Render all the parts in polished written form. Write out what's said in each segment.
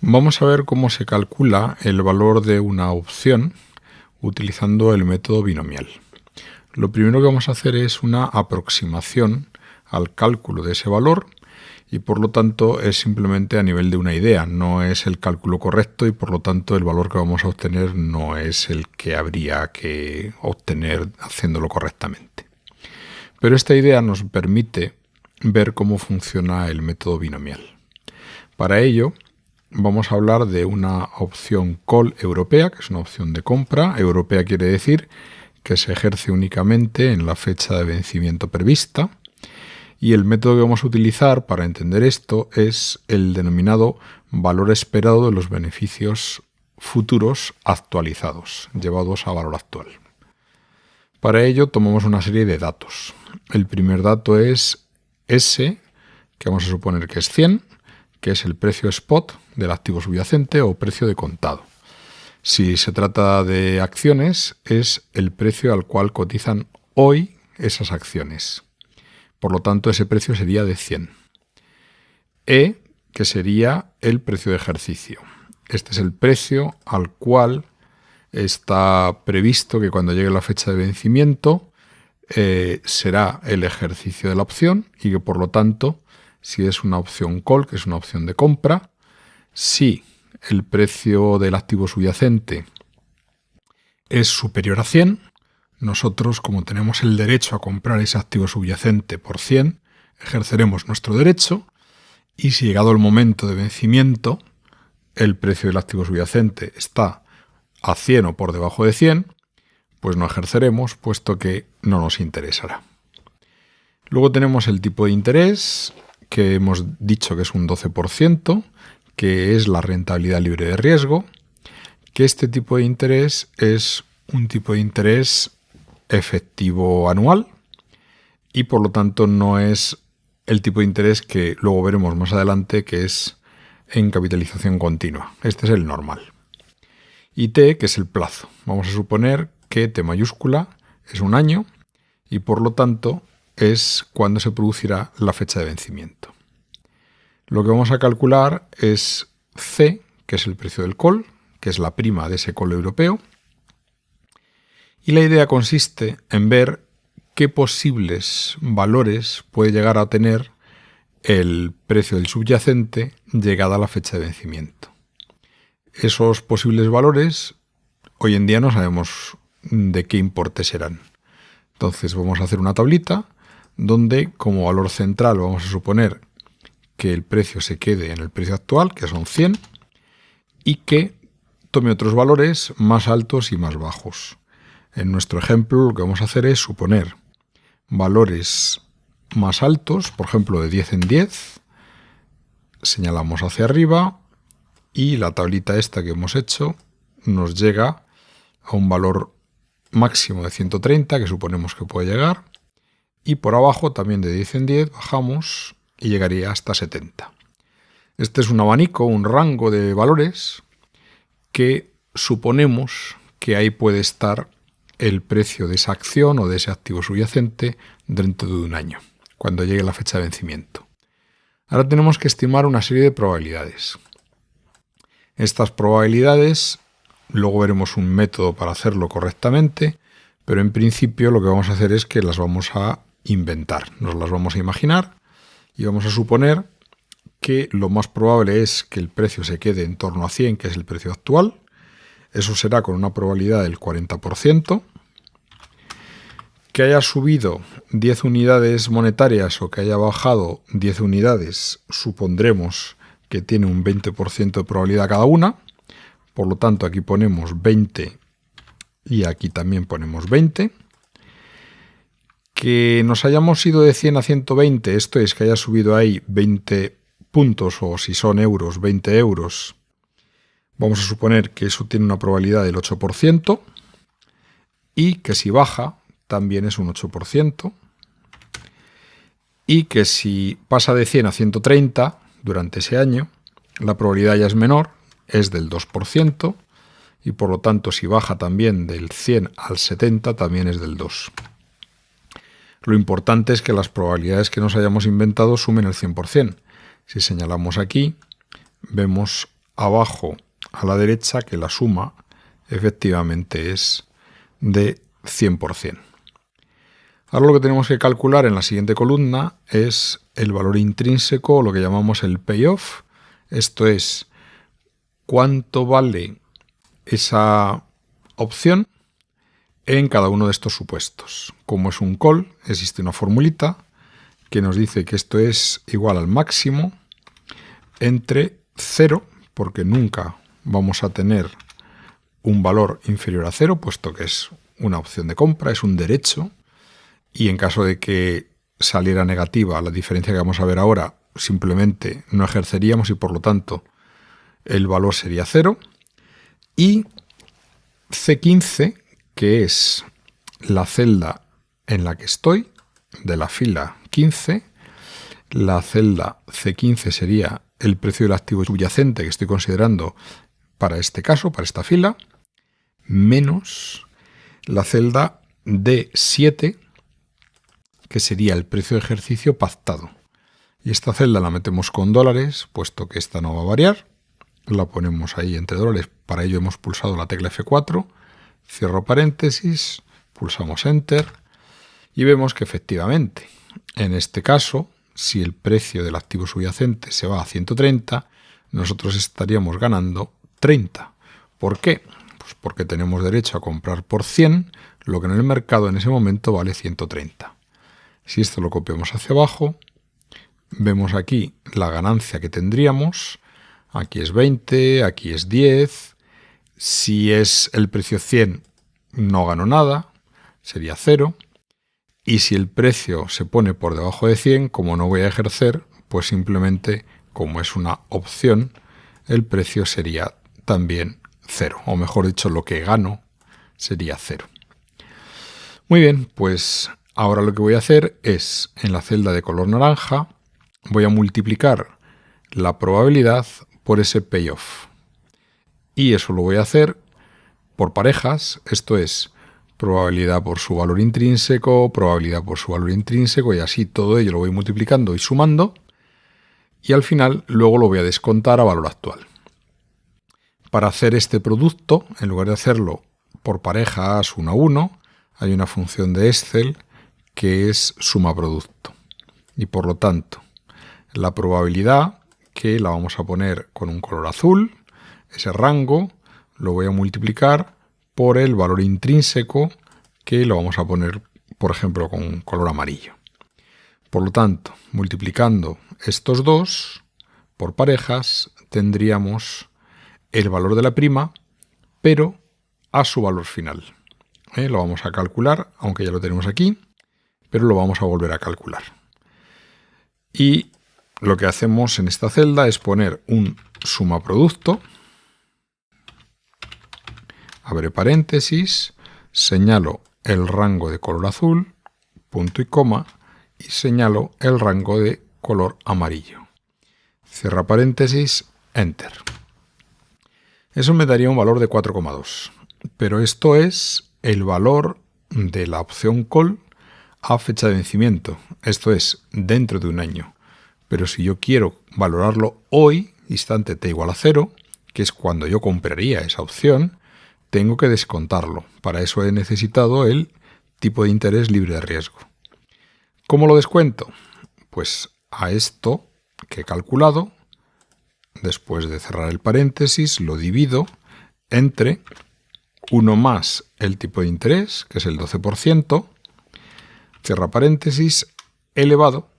Vamos a ver cómo se calcula el valor de una opción utilizando el método binomial. Lo primero que vamos a hacer es una aproximación al cálculo de ese valor y por lo tanto es simplemente a nivel de una idea, no es el cálculo correcto y por lo tanto el valor que vamos a obtener no es el que habría que obtener haciéndolo correctamente. Pero esta idea nos permite ver cómo funciona el método binomial. Para ello vamos a hablar de una opción call europea, que es una opción de compra. Europea quiere decir que se ejerce únicamente en la fecha de vencimiento prevista. Y el método que vamos a utilizar para entender esto es el denominado valor esperado de los beneficios futuros actualizados, llevados a valor actual. Para ello tomamos una serie de datos. El primer dato es S, que vamos a suponer que es 100, que es el precio spot del activo subyacente o precio de contado. Si se trata de acciones, es el precio al cual cotizan hoy esas acciones. Por lo tanto, ese precio sería de 100. E, que sería el precio de ejercicio. Este es el precio al cual está previsto que cuando llegue la fecha de vencimiento será el ejercicio de la opción y que por lo tanto, si es una opción call, que es una opción de compra, si el precio del activo subyacente es superior a 100, nosotros, como tenemos el derecho a comprar ese activo subyacente por 100, ejerceremos nuestro derecho y si llegado el momento de vencimiento, el precio del activo subyacente está a 100 o por debajo de 100, pues no ejerceremos, puesto que no nos interesará. Luego tenemos el tipo de interés, que hemos dicho que es un 12%, que es la rentabilidad libre de riesgo, que este tipo de interés es un tipo de interés efectivo anual y por lo tanto no es el tipo de interés que luego veremos más adelante, que es en capitalización continua. Este es el normal. Y T, que es el plazo. Vamos a suponer que T mayúscula es un año y por lo tanto es cuando se producirá la fecha de vencimiento. Lo que vamos a calcular es C, que es el precio del call, que es la prima de ese call europeo. Y la idea consiste en ver qué posibles valores puede llegar a tener el precio del subyacente llegada a la fecha de vencimiento. Esos posibles valores hoy en día no sabemos de qué importe serán. Entonces vamos a hacer una tablita donde como valor central vamos a suponer que el precio se quede en el precio actual, que son 100, y que tome otros valores más altos y más bajos. En nuestro ejemplo lo que vamos a hacer es suponer valores más altos, por ejemplo de 10 en 10, señalamos hacia arriba y la tablita esta que hemos hecho nos llega a un valor máximo de 130 que suponemos que puede llegar y por abajo también de 10 en 10 bajamos y llegaría hasta 70. Este es un abanico, un rango de valores que suponemos que ahí puede estar el precio de esa acción o de ese activo subyacente dentro de un año, cuando llegue la fecha de vencimiento. Ahora tenemos que estimar una serie de probabilidades. Estas probabilidades, luego veremos un método para hacerlo correctamente, pero en principio lo que vamos a hacer es que las vamos a inventar, nos las vamos a imaginar y vamos a suponer que lo más probable es que el precio se quede en torno a 100, que es el precio actual. Eso será con una probabilidad del 40%. Que haya subido 10 unidades monetarias o que haya bajado 10 unidades, supondremos que tiene un 20% de probabilidad cada una. Por lo tanto, aquí ponemos 20 y aquí también ponemos 20. Que nos hayamos ido de 100 a 120, esto es que haya subido ahí 20 puntos o si son euros, 20 euros. Vamos a suponer que eso tiene una probabilidad del 8% y que si baja también es un 8% y que si pasa de 100 a 130 durante ese año, la probabilidad ya es menor, es del 2% y por lo tanto si baja también del 100 al 70 también es del 2%. Lo importante es que las probabilidades que nos hayamos inventado sumen el 100%. Si señalamos aquí, vemos abajo a la derecha que la suma efectivamente es de 100%. Ahora lo que tenemos que calcular en la siguiente columna es el valor intrínseco, lo que llamamos el payoff. Esto es cuánto vale esa opción en cada uno de estos supuestos. Como es un call, existe una formulita que nos dice que esto es igual al máximo entre 0, porque nunca vamos a tener un valor inferior a 0, puesto que es una opción de compra, es un derecho, y en caso de que saliera negativa la diferencia que vamos a ver ahora, simplemente no ejerceríamos y por lo tanto el valor sería 0. Y C15, que es la celda en la que estoy, de la fila 15, la celda C15 sería el precio del activo subyacente que estoy considerando para este caso, para esta fila, menos la celda D7, que sería el precio de ejercicio pactado. Y esta celda la metemos con dólares, puesto que esta no va a variar. La ponemos ahí entre dólares. Para ello hemos pulsado la tecla F4, cierro paréntesis, pulsamos Enter y vemos que efectivamente, en este caso, si el precio del activo subyacente se va a 130, nosotros estaríamos ganando 30. ¿Por qué? Pues porque tenemos derecho a comprar por 100, lo que en el mercado en ese momento vale 130. Si esto lo copiamos hacia abajo, vemos aquí la ganancia que tendríamos. Aquí es 20, aquí es 10. Si es el precio 100, no gano nada, sería 0. Y si el precio se pone por debajo de 100, como no voy a ejercer, pues simplemente, como es una opción, el precio sería también 0. O mejor dicho, lo que gano sería 0. Muy bien, pues ahora lo que voy a hacer es, en la celda de color naranja, voy a multiplicar la probabilidad por ese payoff. Y eso lo voy a hacer por parejas, esto es probabilidad por su valor intrínseco, probabilidad por su valor intrínseco, y así todo ello lo voy multiplicando y sumando, y al final luego lo voy a descontar a valor actual. Para hacer este producto, en lugar de hacerlo por parejas 1 a 1, hay una función de Excel que es suma producto. Y por lo tanto, la probabilidad, que la vamos a poner con un color azul, ese rango lo voy a multiplicar por el valor intrínseco, que lo vamos a poner, por ejemplo, con un color amarillo. Por lo tanto, multiplicando estos dos por parejas, tendríamos el valor de la prima, pero a su valor final. Lo vamos a calcular, aunque ya lo tenemos aquí, pero lo vamos a volver a calcular. Y lo que hacemos en esta celda es poner un suma producto, abre paréntesis, señalo el rango de color azul, punto y coma, y señalo el rango de color amarillo. Cierra paréntesis, Enter. Eso me daría un valor de 4,2. Pero esto es el valor de la opción call a fecha de vencimiento. Esto es dentro de un año. Pero si yo quiero valorarlo hoy, instante t igual a 0, que es cuando yo compraría esa opción, tengo que descontarlo. Para eso he necesitado el tipo de interés libre de riesgo. ¿Cómo lo descuento? Pues a esto que he calculado, después de cerrar el paréntesis, lo divido entre 1 más el tipo de interés, que es el 12%, cierra paréntesis, elevado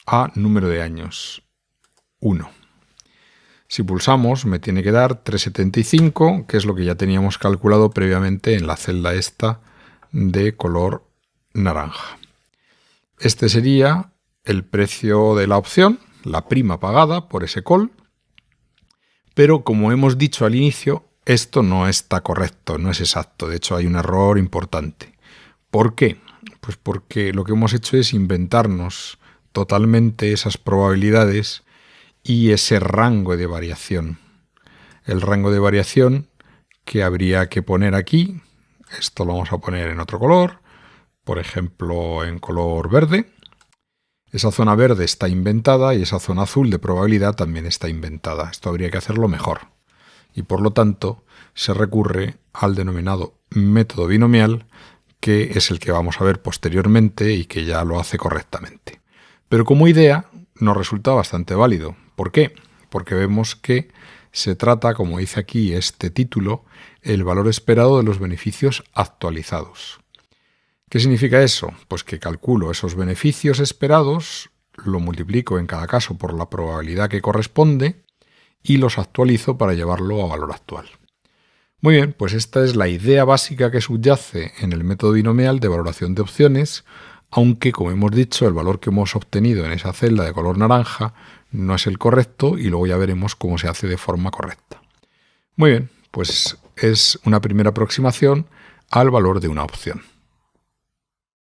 a número de años, 1. Si pulsamos, me tiene que dar 3,75, que es lo que ya teníamos calculado previamente en la celda esta de color naranja. Este sería el precio de la opción, la prima pagada por ese call, pero como hemos dicho al inicio, esto no está correcto, no es exacto. De hecho, hay un error importante. ¿Por qué? Pues porque lo que hemos hecho es inventarnos totalmente esas probabilidades y ese rango de variación. El rango de variación que habría que poner aquí, esto lo vamos a poner en otro color, por ejemplo en color verde, Esa zona verde está inventada y esa zona azul de probabilidad también está inventada. Esto habría que hacerlo mejor. Y por lo tanto se recurre al denominado método binomial, que es el que vamos a ver posteriormente y que ya lo hace correctamente. Pero como idea nos resulta bastante válido. ¿Por qué? Porque vemos que se trata, como dice aquí este título, el valor esperado de los beneficios actualizados. ¿Qué significa eso? Pues que calculo esos beneficios esperados, lo multiplico en cada caso por la probabilidad que corresponde y los actualizo para llevarlo a valor actual. Muy bien, pues esta es la idea básica que subyace en el método binomial de valoración de opciones, aunque, como hemos dicho, el valor que hemos obtenido en esa celda de color naranja no es el correcto y luego ya veremos cómo se hace de forma correcta. Muy bien, pues es una primera aproximación al valor de una opción.